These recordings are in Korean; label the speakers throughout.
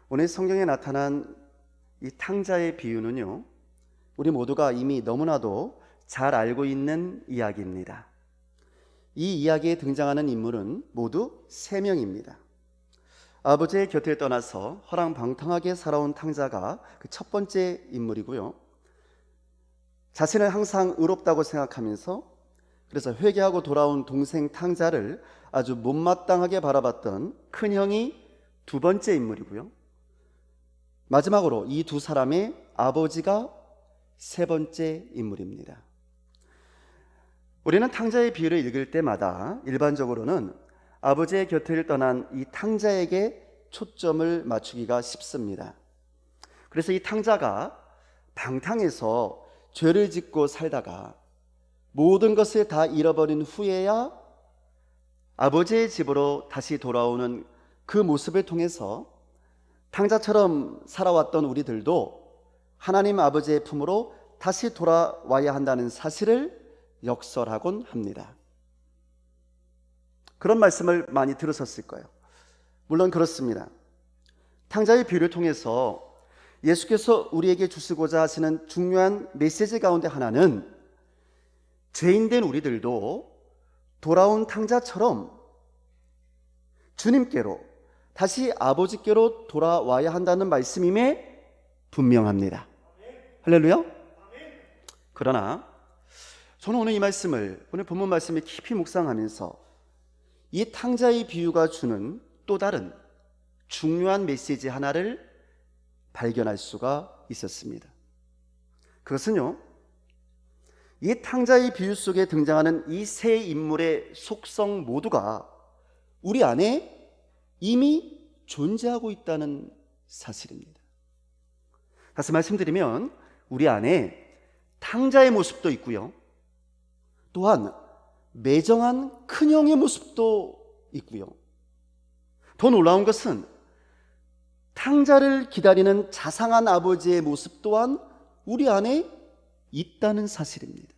Speaker 1: 오늘 성경에 나타난 이 탕자의 비유는요, 우리 모두가 이미 너무나도 잘 알고 있는 이야기입니다. 이 이야기에 등장하는 인물은 모두 3명입니다. 아버지의 곁을 떠나서 허랑방탕하게 살아온 탕자가 그 첫 번째 인물이고요, 자신을 항상 의롭다고 생각하면서 그래서 회개하고 돌아온 동생 탕자를 아주 못마땅하게 바라봤던 큰형이 두 번째 인물이고요, 마지막으로 이 두 사람의 아버지가 세 번째 인물입니다. 우리는 탕자의 비유를 읽을 때마다 일반적으로는 아버지의 곁을 떠난 이 탕자에게 초점을 맞추기가 쉽습니다. 그래서 이 탕자가 방탕해서 죄를 짓고 살다가 모든 것을 다 잃어버린 후에야 아버지의 집으로 다시 돌아오는 그 모습을 통해서 탕자처럼 살아왔던 우리들도 하나님 아버지의 품으로 다시 돌아와야 한다는 사실을 역설하곤 합니다. 그런 말씀을 많이 들으셨을 거예요. 물론 그렇습니다. 탕자의 비유를 통해서 예수께서 우리에게 주시고자 하시는 중요한 메시지 가운데 하나는 죄인된 우리들도 돌아온 탕자처럼 주님께로 다시 아버지께로 돌아와야 한다는 말씀임에 분명합니다. 할렐루야. 그러나 저는 오늘 이 말씀을, 오늘 본문 말씀을 깊이 묵상하면서 이 탕자의 비유가 주는 또 다른 중요한 메시지 하나를 발견할 수가 있었습니다. 그것은요, 이 탕자의 비유 속에 등장하는 이 세 인물의 속성 모두가 우리 안에 이미 존재하고 있다는 사실입니다. 다시 말씀드리면 우리 안에 탕자의 모습도 있고요, 또한 매정한 큰형의 모습도 있고요, 더 놀라운 것은 탕자를 기다리는 자상한 아버지의 모습 또한 우리 안에 있다는 사실입니다.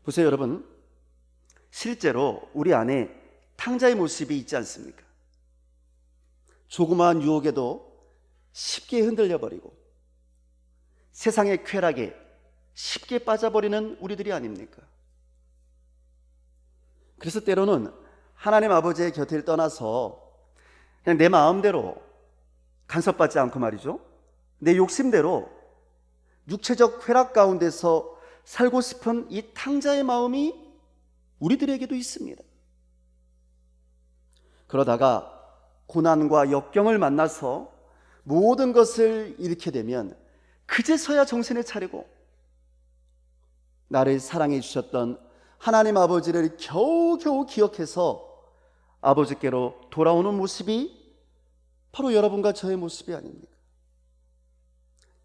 Speaker 1: 보세요 여러분, 실제로 우리 안에 탕자의 모습이 있지 않습니까? 조그마한 유혹에도 쉽게 흔들려 버리고 세상의 쾌락에 쉽게 빠져버리는 우리들이 아닙니까? 그래서 때로는 하나님 아버지의 곁을 떠나서 그냥 내 마음대로 간섭받지 않고 말이죠, 내 욕심대로 육체적 쾌락 가운데서 살고 싶은 이 탕자의 마음이 우리들에게도 있습니다. 그러다가 고난과 역경을 만나서 모든 것을 잃게 되면 그제서야 정신을 차리고 나를 사랑해 주셨던 하나님 아버지를 겨우겨우 기억해서 아버지께로 돌아오는 모습이 바로 여러분과 저의 모습이 아닙니까?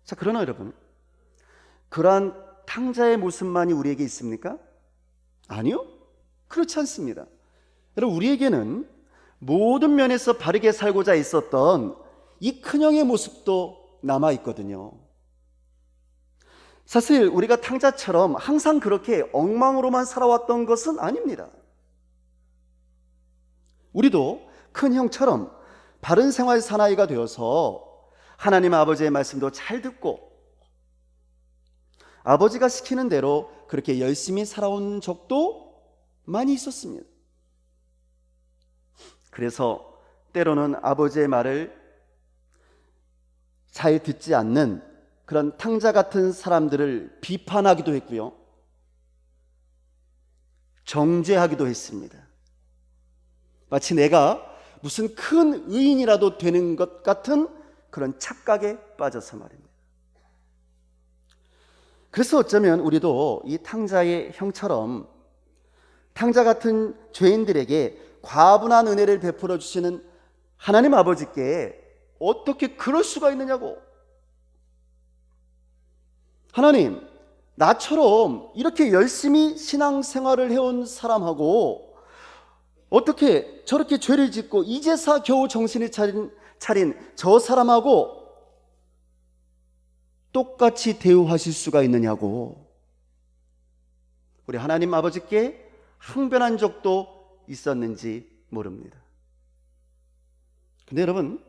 Speaker 1: 자, 그러나 여러분, 그러한 탕자의 모습만이 우리에게 있습니까? 아니요, 그렇지 않습니다. 여러분, 우리에게는 모든 면에서 바르게 살고자 있었던 이 큰형의 모습도 남아있거든요. 사실 우리가 탕자처럼 항상 그렇게 엉망으로만 살아왔던 것은 아닙니다. 우리도 큰형처럼 바른 생활 사나이가 되어서 하나님 아버지의 말씀도 잘 듣고 아버지가 시키는 대로 그렇게 열심히 살아온 적도 많이 있었습니다. 그래서 때로는 아버지의 말을 잘 듣지 않는 그런 탕자 같은 사람들을 비판하기도 했고요, 정죄하기도 했습니다. 마치 내가 무슨 큰 의인이라도 되는 것 같은 그런 착각에 빠져서 말입니다. 그래서 어쩌면 우리도 이 탕자의 형처럼 탕자 같은 죄인들에게 과분한 은혜를 베풀어 주시는 하나님 아버지께 어떻게 그럴 수가 있느냐고, 하나님, 나처럼 이렇게 열심히 신앙생활을 해온 사람하고 어떻게 저렇게 죄를 짓고 이제서 겨우 정신을 차린 저 사람하고 똑같이 대우하실 수가 있느냐고, 우리 하나님 아버지께 항변한 적도 있었는지 모릅니다. 근데 여러분,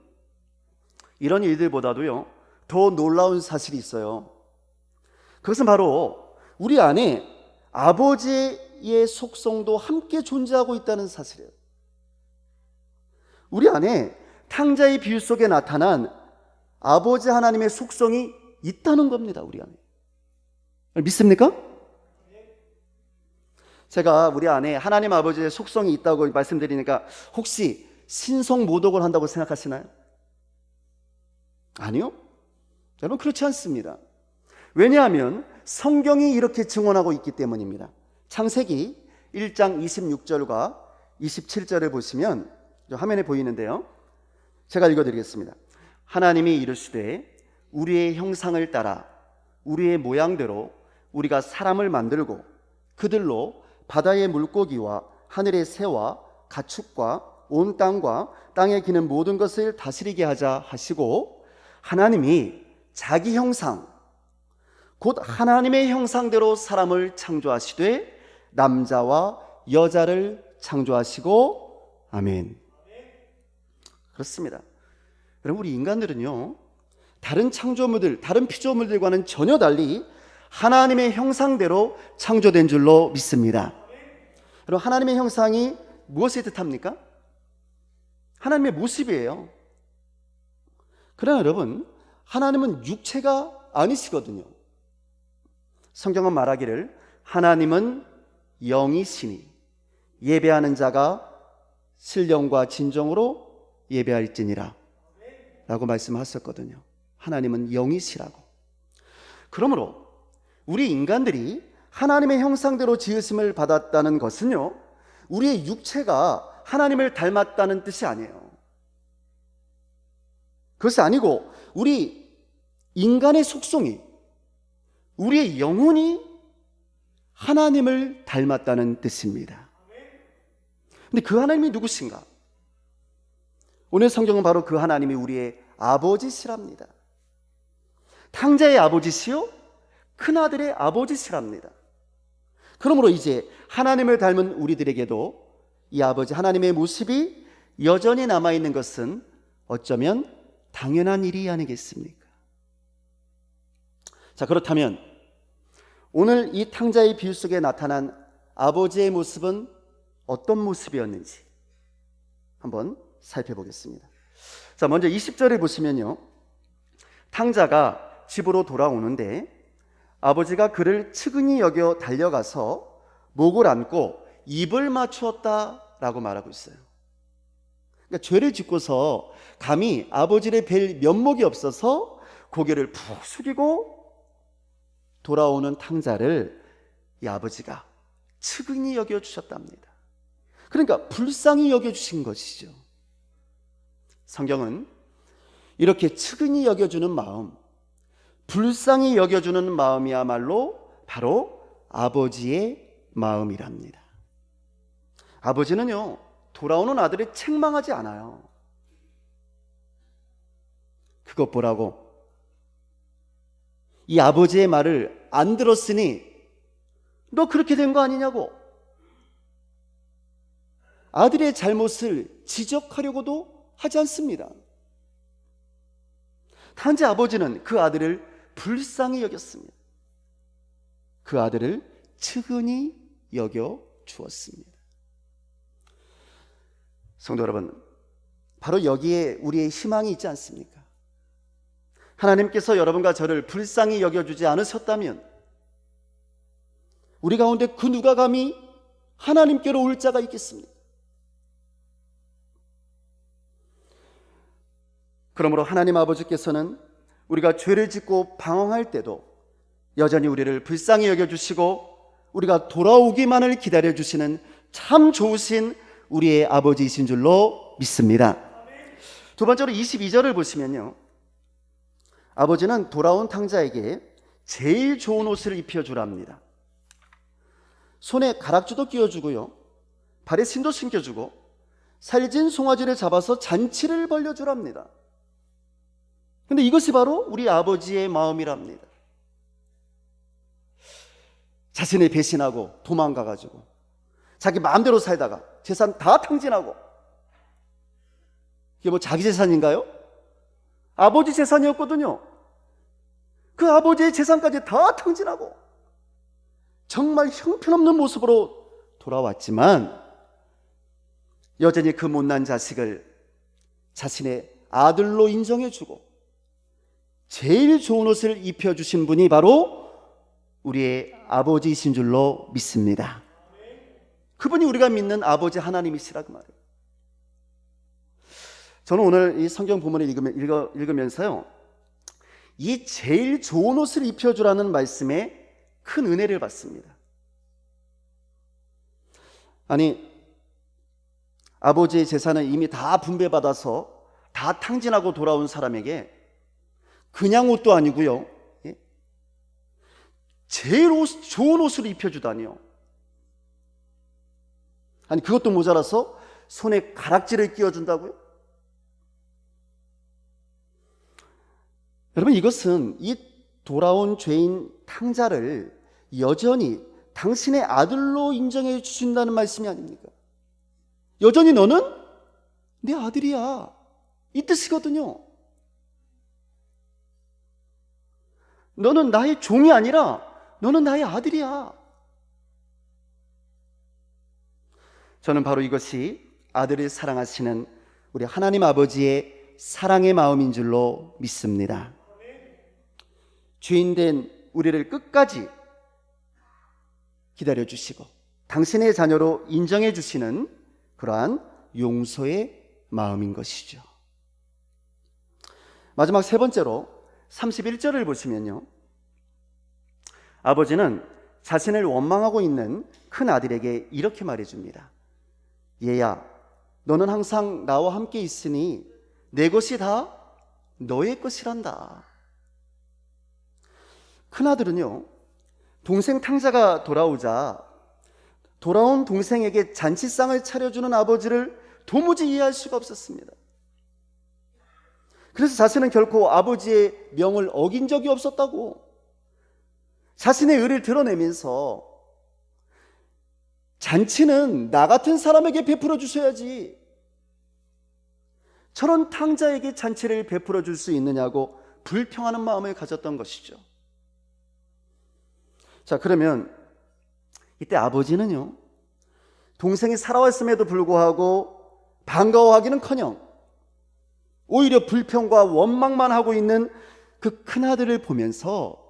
Speaker 1: 이런 일들보다도요, 더 놀라운 사실이 있어요. 그것은 바로 우리 안에 아버지의 속성도 함께 존재하고 있다는 사실이에요. 우리 안에 탕자의 비유 속에 나타난 아버지 하나님의 속성이 있다는 겁니다. 우리 안에. 믿습니까? 제가 우리 안에 하나님 아버지의 속성이 있다고 말씀드리니까 혹시 신성모독을 한다고 생각하시나요? 아니요. 여러분, 그렇지 않습니다. 왜냐하면 성경이 이렇게 증언하고 있기 때문입니다. 창세기 1장 26절과 27절을 보시면 화면에 보이는데요, 제가 읽어드리겠습니다. 하나님이 이르시되 우리의 형상을 따라 우리의 모양대로 우리가 사람을 만들고 그들로 바다의 물고기와 하늘의 새와 가축과 온 땅과 땅에 기는 모든 것을 다스리게 하자 하시고, 하나님이 자기 형상 곧 하나님의 형상대로 사람을 창조하시되 남자와 여자를 창조하시고. 아멘. 그렇습니다. 여러분, 우리 인간들은요, 다른 창조물들, 다른 피조물들과는 전혀 달리 하나님의 형상대로 창조된 줄로 믿습니다. 여러분, 하나님의 형상이 무엇을 뜻합니까? 하나님의 모습이에요. 그러나 여러분, 하나님은 육체가 아니시거든요. 성경은 말하기를 하나님은 영이시니 예배하는 자가 신령과 진정으로 예배할지니라 라고 말씀하셨거든요. 하나님은 영이시라고. 그러므로 우리 인간들이 하나님의 형상대로 지으심을 받았다는 것은요, 우리의 육체가 하나님을 닮았다는 뜻이 아니에요. 그것이 아니고 우리 인간의 속성이, 우리의 영혼이 하나님을 닮았다는 뜻입니다. 근데 그 하나님이 누구신가? 오늘 성경은 바로 그 하나님이 우리의 아버지시랍니다. 탕자의 아버지시요 큰아들의 아버지시랍니다. 그러므로 이제 하나님을 닮은 우리들에게도 이 아버지 하나님의 모습이 여전히 남아있는 것은 어쩌면 당연한 일이 아니겠습니까? 자, 그렇다면 오늘 이 탕자의 비유 속에 나타난 아버지의 모습은 어떤 모습이었는지 한번 살펴보겠습니다. 자, 먼저 20절을 보시면요, 탕자가 집으로 돌아오는데 아버지가 그를 측은히 여겨 달려가서 목을 안고 입을 맞추었다라고 말하고 있어요. 그러니까 죄를 짓고서 감히 아버지를 뵐 면목이 없어서 고개를 푹 숙이고 돌아오는 탕자를 이 아버지가 측은히 여겨주셨답니다. 그러니까 불쌍히 여겨주신 것이죠. 성경은 이렇게 측은히 여겨주는 마음, 불쌍히 여겨주는 마음이야말로 바로 아버지의 마음이랍니다. 아버지는요, 돌아오는 아들을 책망하지 않아요. 그것 보라고, 이 아버지의 말을 안 들었으니 너 그렇게 된 거 아니냐고 아들의 잘못을 지적하려고도 하지 않습니다. 단지 아버지는 그 아들을 불쌍히 여겼습니다. 그 아들을 측은히 여겨 주었습니다. 성도 여러분, 바로 여기에 우리의 희망이 있지 않습니까? 하나님께서 여러분과 저를 불쌍히 여겨주지 않으셨다면 우리 가운데 그 누가 감히 하나님께로 올 자가 있겠습니까? 그러므로 하나님 아버지께서는 우리가 죄를 짓고 방황할 때도 여전히 우리를 불쌍히 여겨주시고 우리가 돌아오기만을 기다려주시는 참 좋으신 우리의 아버지이신 줄로 믿습니다. 두 번째로 22절을 보시면요, 아버지는 돌아온 탕자에게 제일 좋은 옷을 입혀주랍니다. 손에 가락지도 끼워주고요, 발에 신도 신겨주고 살진 송아지를 잡아서 잔치를 벌려주랍니다. 근데 이것이 바로 우리 아버지의 마음이랍니다. 자신을 배신하고 도망가가지고 자기 마음대로 살다가 재산 다 탕진하고, 이게 뭐 자기 재산인가요? 아버지 재산이었거든요. 그 아버지의 재산까지 다 탕진하고 정말 형편없는 모습으로 돌아왔지만 여전히 그 못난 자식을 자신의 아들로 인정해주고 제일 좋은 옷을 입혀주신 분이 바로 우리의 아버지이신 줄로 믿습니다. 그분이 우리가 믿는 아버지 하나님이시라 그 말이에요. 저는 오늘 이 성경 본문을 읽으면서요, 이 제일 좋은 옷을 입혀주라는 말씀에 큰 은혜를 받습니다. 아니, 아버지의 재산을 이미 다 분배받아서 다 탕진하고 돌아온 사람에게 그냥 옷도 아니고요, 제일 좋은 옷을 입혀주다니요. 아니, 그것도 모자라서 손에 가락지를 끼워준다고요? 여러분, 이것은 이 돌아온 죄인 탕자를 여전히 당신의 아들로 인정해 주신다는 말씀이 아닙니까? 여전히 너는 내 아들이야, 이 뜻이거든요. 너는 나의 종이 아니라 너는 나의 아들이야. 저는 바로 이것이 아들을 사랑하시는 우리 하나님 아버지의 사랑의 마음인 줄로 믿습니다. 죄인된 우리를 끝까지 기다려주시고 당신의 자녀로 인정해 주시는 그러한 용서의 마음인 것이죠. 마지막 세 번째로 31절을 보시면요, 아버지는 자신을 원망하고 있는 큰 아들에게 이렇게 말해줍니다. 얘야, 너는 항상 나와 함께 있으니 내 것이 다 너의 것이란다. 큰아들은요, 동생 탕자가 돌아오자 돌아온 동생에게 잔치상을 차려주는 아버지를 도무지 이해할 수가 없었습니다. 그래서 자신은 결코 아버지의 명을 어긴 적이 없었다고 자신의 의를 드러내면서 잔치는 나 같은 사람에게 베풀어 주셔야지, 저런 탕자에게 잔치를 베풀어 줄 수 있느냐고 불평하는 마음을 가졌던 것이죠. 자, 그러면 이때 아버지는요, 동생이 살아왔음에도 불구하고 반가워하기는커녕 오히려 불평과 원망만 하고 있는 그 큰아들을 보면서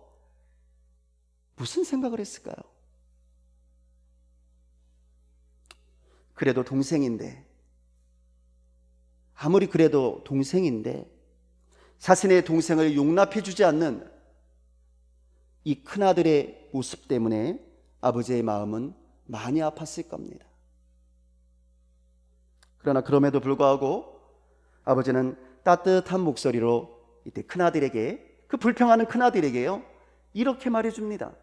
Speaker 1: 무슨 생각을 했을까요? 그래도 동생인데, 아무리 그래도 동생인데 자신의 동생을 용납해 주지 않는 이 큰아들의 모습 때문에 아버지의 마음은 많이 아팠을 겁니다. 그러나 그럼에도 불구하고 아버지는 따뜻한 목소리로 이때 큰아들에게, 그 불평하는 큰아들에게요, 이렇게 말해줍니다.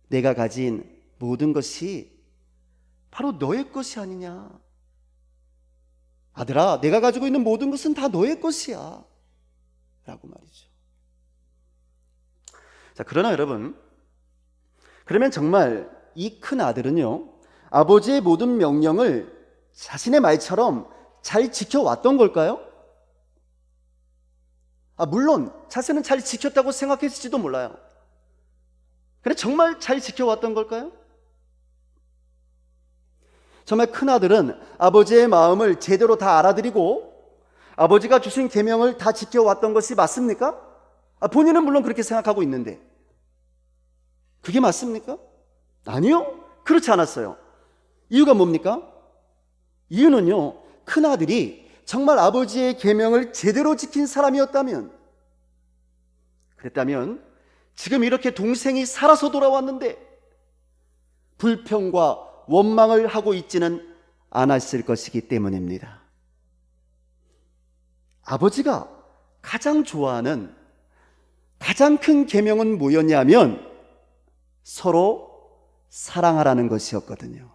Speaker 1: 내가 가진 모든 것이 바로 너의 것이 아니냐. 아들아, 내가 가지고 있는 모든 것은 다 너의 것이야 라고 말이죠. 자, 그러나 여러분, 그러면 정말 이 큰 아들은요, 아버지의 모든 명령을 자신의 말처럼 잘 지켜왔던 걸까요? 물론 자신은 잘 지켰다고 생각했을지도 몰라요. 그래, 정말 잘 지켜왔던 걸까요? 정말 큰아들은 아버지의 마음을 제대로 다 알아들이고 아버지가 주신 계명을 다 지켜왔던 것이 맞습니까? 본인은 물론 그렇게 생각하고 있는데 그게 맞습니까? 아니요, 그렇지 않았어요. 이유가 뭡니까? 이유는요, 큰아들이 정말 아버지의 계명을 제대로 지킨 사람이었다면, 그랬다면 지금 이렇게 동생이 살아서 돌아왔는데 불평과 원망을 하고 있지는 않았을 것이기 때문입니다. 아버지가 가장 좋아하는 가장 큰 계명은 뭐였냐면 서로 사랑하라는 것이었거든요.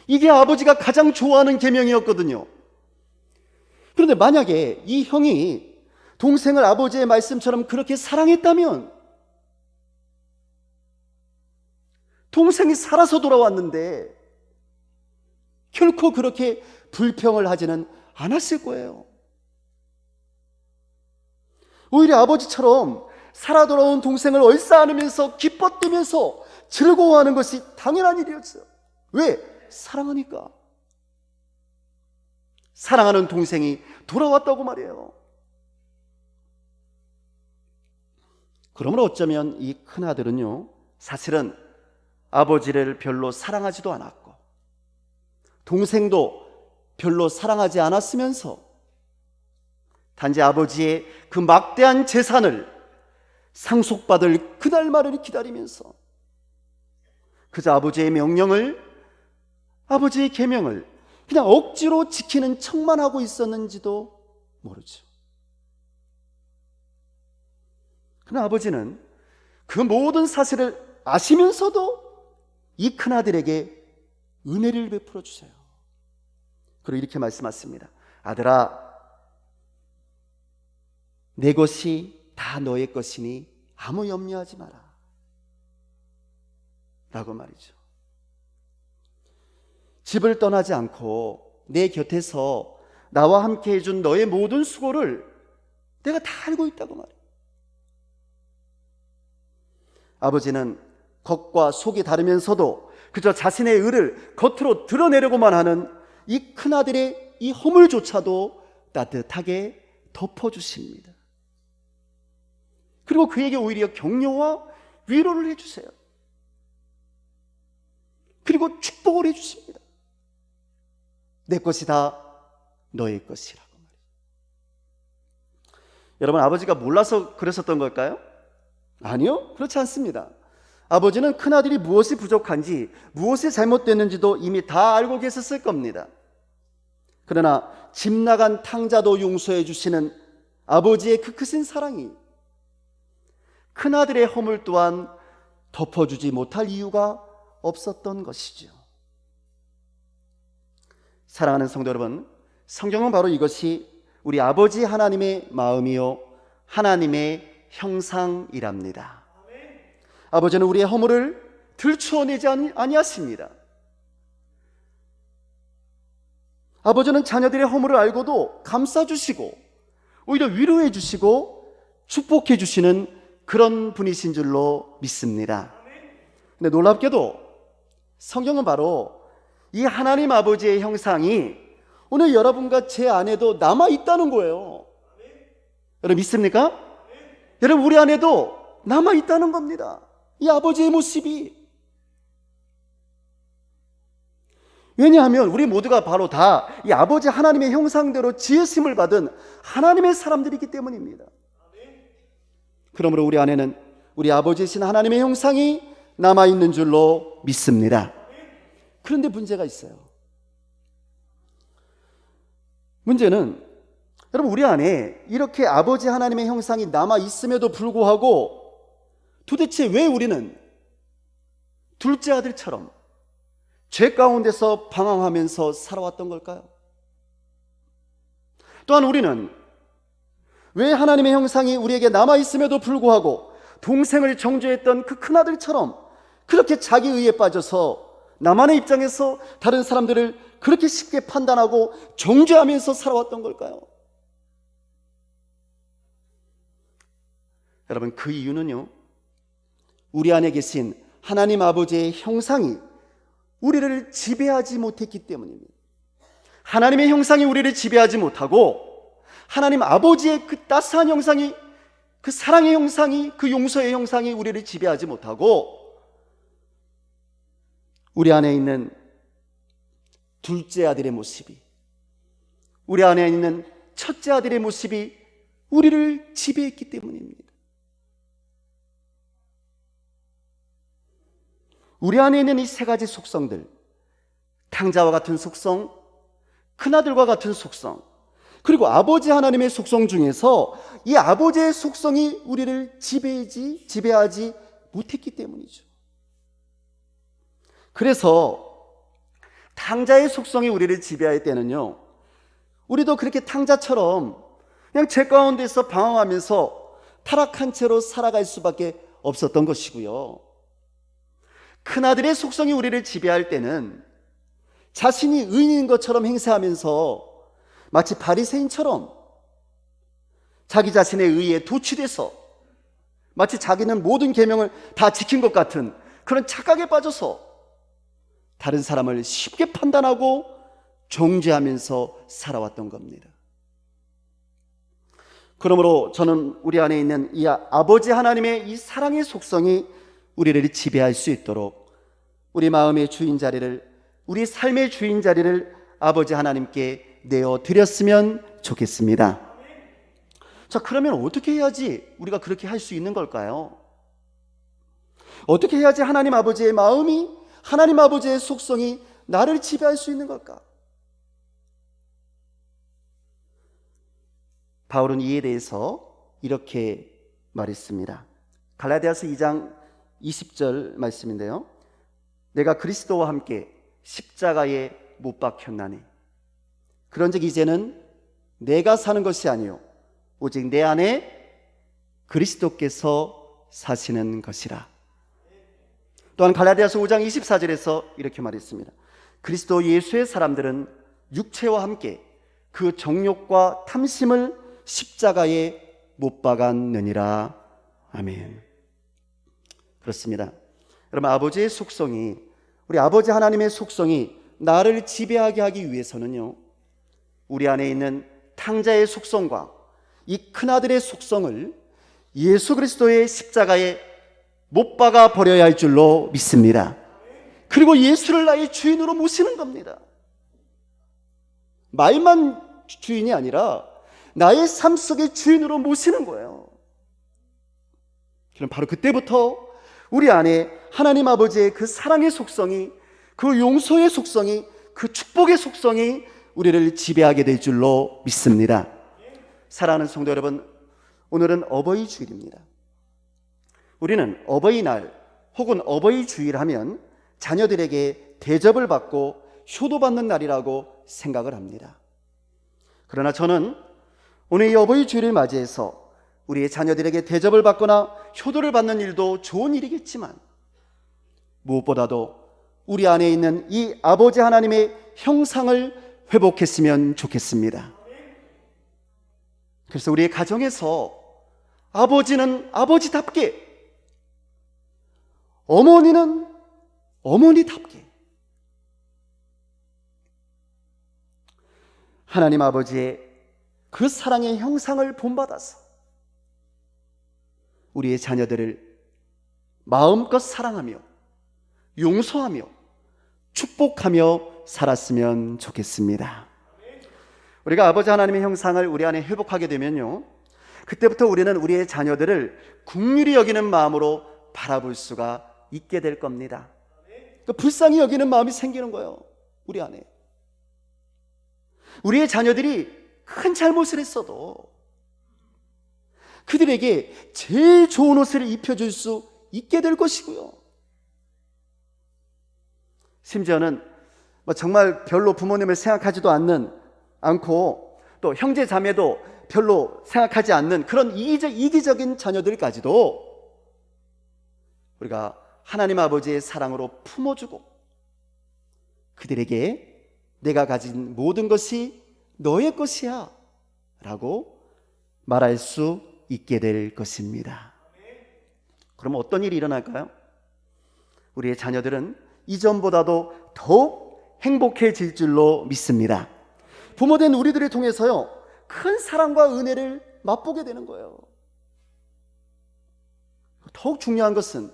Speaker 1: 이게 아버지가 가장 좋아하는 계명이었거든요. 그런데 만약에 이 형이 동생을 아버지의 말씀처럼 그렇게 사랑했다면, 동생이 살아서 돌아왔는데 결코 그렇게 불평을 하지는 않았을 거예요. 오히려 아버지처럼 살아 돌아온 동생을 얼싸안으면서 기뻐 뛰면서 즐거워하는 것이 당연한 일이었어요. 왜? 사랑하니까. 사랑하는 동생이 돌아왔다고 말이에요. 그러므로 어쩌면 이 큰아들은요, 사실은 아버지를 별로 사랑하지도 않았고 동생도 별로 사랑하지 않았으면서 단지 아버지의 그 막대한 재산을 상속받을 그날만을 기다리면서 그저 아버지의 명령을, 아버지의 계명을 그냥 억지로 지키는 척만 하고 있었는지도 모르죠. 그러나 아버지는 그 모든 사실을 아시면서도 이 큰아들에게 은혜를 베풀어 주세요. 그리고 이렇게 말씀하십니다. 아들아, 내 것이 다 너의 것이니 아무 염려하지 마라 라고 말이죠. 집을 떠나지 않고 내 곁에서 나와 함께 해준 너의 모든 수고를 내가 다 알고 있다고 말이에요. 아버지는 겉과 속이 다르면서도 그저 자신의 의를 겉으로 드러내려고만 하는 이 큰아들의 이 허물조차도 따뜻하게 덮어주십니다. 그리고 그에게 오히려 격려와 위로를 해주세요. 그리고 축복을 해주십니다. 내 것이 다 너의 것이라고 말이에요. 여러분, 아버지가 몰라서 그랬었던 걸까요? 아니요, 그렇지 않습니다. 아버지는 큰아들이 무엇이 부족한지, 무엇이 잘못됐는지도 이미 다 알고 계셨을 겁니다. 그러나 집 나간 탕자도 용서해 주시는 아버지의 그 크신 사랑이 큰아들의 허물 또한 덮어주지 못할 이유가 없었던 것이죠. 사랑하는 성도 여러분, 성경은 바로 이것이 우리 아버지 하나님의 마음이요 하나님의 형상이랍니다. 아버지는 우리의 허물을 들추어내지 아니하십니다. 아버지는 자녀들의 허물을 알고도 감싸주시고 오히려 위로해 주시고 축복해 주시는 그런 분이신 줄로 믿습니다. 근데 놀랍게도 성경은 바로 이 하나님 아버지의 형상이 오늘 여러분과 제 안에도 남아있다는 거예요. 여러분 믿습니까? 여러분, 우리 안에도 남아있다는 겁니다. 이 아버지의 모습이. 왜냐하면 우리 모두가 바로 다 이 아버지 하나님의 형상대로 지으심을 받은 하나님의 사람들이기 때문입니다. 그러므로 우리 안에는 우리 아버지이신 하나님의 형상이 남아있는 줄로 믿습니다. 그런데 문제가 있어요. 문제는 여러분, 우리 안에 이렇게 아버지 하나님의 형상이 남아있음에도 불구하고 도대체 왜 우리는 둘째 아들처럼 죄 가운데서 방황하면서 살아왔던 걸까요? 또한 우리는 왜 하나님의 형상이 우리에게 남아있음에도 불구하고 동생을 정죄했던 그 큰아들처럼 그렇게 자기 의에 빠져서 나만의 입장에서 다른 사람들을 그렇게 쉽게 판단하고 정죄하면서 살아왔던 걸까요? 여러분, 그 이유는요, 우리 안에 계신 하나님 아버지의 형상이 우리를 지배하지 못했기 때문입니다. 하나님의 형상이 우리를 지배하지 못하고 하나님 아버지의 그 따스한 형상이, 그 사랑의 형상이, 그 용서의 형상이 우리를 지배하지 못하고 우리 안에 있는 둘째 아들의 모습이, 우리 안에 있는 첫째 아들의 모습이 우리를 지배했기 때문입니다. 우리 안에 있는 이 세 가지 속성들, 탕자와 같은 속성, 큰아들과 같은 속성, 그리고 아버지 하나님의 속성 중에서 이 아버지의 속성이 우리를 지배하지 못했기 때문이죠. 그래서 탕자의 속성이 우리를 지배할 때는요, 우리도 그렇게 탕자처럼 그냥 죄 가운데서 방황하면서 타락한 채로 살아갈 수밖에 없었던 것이고요. 큰아들의 속성이 우리를 지배할 때는 자신이 의인인 것처럼 행세하면서 마치 바리새인처럼 자기 자신의 의에 도취돼서 마치 자기는 모든 계명을 다 지킨 것 같은 그런 착각에 빠져서 다른 사람을 쉽게 판단하고 정죄하면서 살아왔던 겁니다. 그러므로 저는 우리 안에 있는 이 아버지 하나님의 이 사랑의 속성이 우리를 지배할 수 있도록 우리 마음의 주인 자리를, 우리 삶의 주인 자리를 아버지 하나님께 내어드렸으면 좋겠습니다. 자, 그러면 어떻게 해야지 우리가 그렇게 할 수 있는 걸까요? 어떻게 해야지 하나님 아버지의 마음이, 하나님 아버지의 속성이 나를 지배할 수 있는 걸까? 바울은 이에 대해서 이렇게 말했습니다. 갈라디아서 2장 20절 말씀인데요. 내가 그리스도와 함께 십자가에 못 박혔나니 그런즉 이제는 내가 사는 것이 아니요 오직 내 안에 그리스도께서 사시는 것이라. 또한 갈라디아서 5장 24절에서 이렇게 말했습니다. 그리스도 예수의 사람들은 육체와 함께 그 정욕과 탐심을 십자가에 못 박았느니라. 아멘. 그렇습니다. 여러분, 아버지의 속성이, 우리 아버지 하나님의 속성이 나를 지배하게 하기 위해서는요, 우리 안에 있는 탕자의 속성과 이 큰아들의 속성을 예수 그리스도의 십자가에 못 박아 버려야 할 줄로 믿습니다. 그리고 예수를 나의 주인으로 모시는 겁니다. 말만 주인이 아니라 나의 삶 속의 주인으로 모시는 거예요. 그럼 바로 그때부터 우리 안에 하나님 아버지의 그 사랑의 속성이, 그 용서의 속성이, 그 축복의 속성이 우리를 지배하게 될 줄로 믿습니다. 사랑하는 성도 여러분, 오늘은 어버이 주일입니다. 우리는 어버이날 혹은 어버이 주일 하면 자녀들에게 대접을 받고 효도받는 날이라고 생각을 합니다. 그러나 저는 오늘 이 어버이 주일을 맞이해서 우리의 자녀들에게 대접을 받거나 효도를 받는 일도 좋은 일이겠지만 무엇보다도 우리 안에 있는 이 아버지 하나님의 형상을 회복했으면 좋겠습니다. 그래서 우리의 가정에서 아버지는 아버지답게, 어머니는 어머니답게 하나님 아버지의 그 사랑의 형상을 본받아서 우리의 자녀들을 마음껏 사랑하며 용서하며 축복하며 살았으면 좋겠습니다. 우리가 아버지 하나님의 형상을 우리 안에 회복하게 되면요, 그때부터 우리는 우리의 자녀들을 긍휼히 여기는 마음으로 바라볼 수가 있게 될 겁니다. 그러니까 불쌍히 여기는 마음이 생기는 거예요. 우리 안에 우리의 자녀들이 큰 잘못을 했어도 그들에게 제일 좋은 옷을 입혀줄 수 있게 될 것이고요, 심지어는 정말 별로 부모님을 생각하지도 않고 또 형제 자매도 별로 생각하지 않는 그런 이기적인 자녀들까지도 우리가 하나님 아버지의 사랑으로 품어주고 그들에게 내가 가진 모든 것이 너의 것이야 라고 말할 수 있게 될 것입니다. 그럼 어떤 일이 일어날까요? 우리의 자녀들은 이전보다도 더욱 행복해질 줄로 믿습니다. 부모된 우리들을 통해서요, 큰 사랑과 은혜를 맛보게 되는 거예요. 더욱 중요한 것은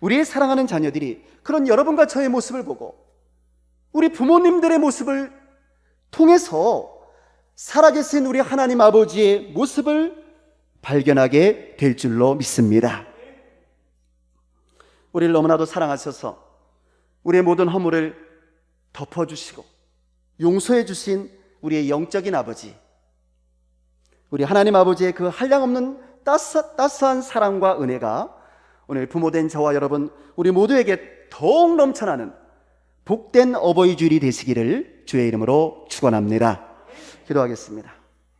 Speaker 1: 우리의 사랑하는 자녀들이 그런 여러분과 저의 모습을 보고 우리 부모님들의 모습을 통해서 살아계신 우리 하나님 아버지의 모습을 발견하게 될 줄로 믿습니다. 우리를 너무나도 사랑하셔서 우리의 모든 허물을 덮어주시고 용서해 주신 우리의 영적인 아버지, 우리 하나님 아버지의 그 한량없는 따스한 사랑과 은혜가 오늘 부모된 저와 여러분 우리 모두에게 더욱 넘쳐나는 복된 어버이 주일이 되시기를 주의 이름으로 축원합니다. 기도하겠습니다.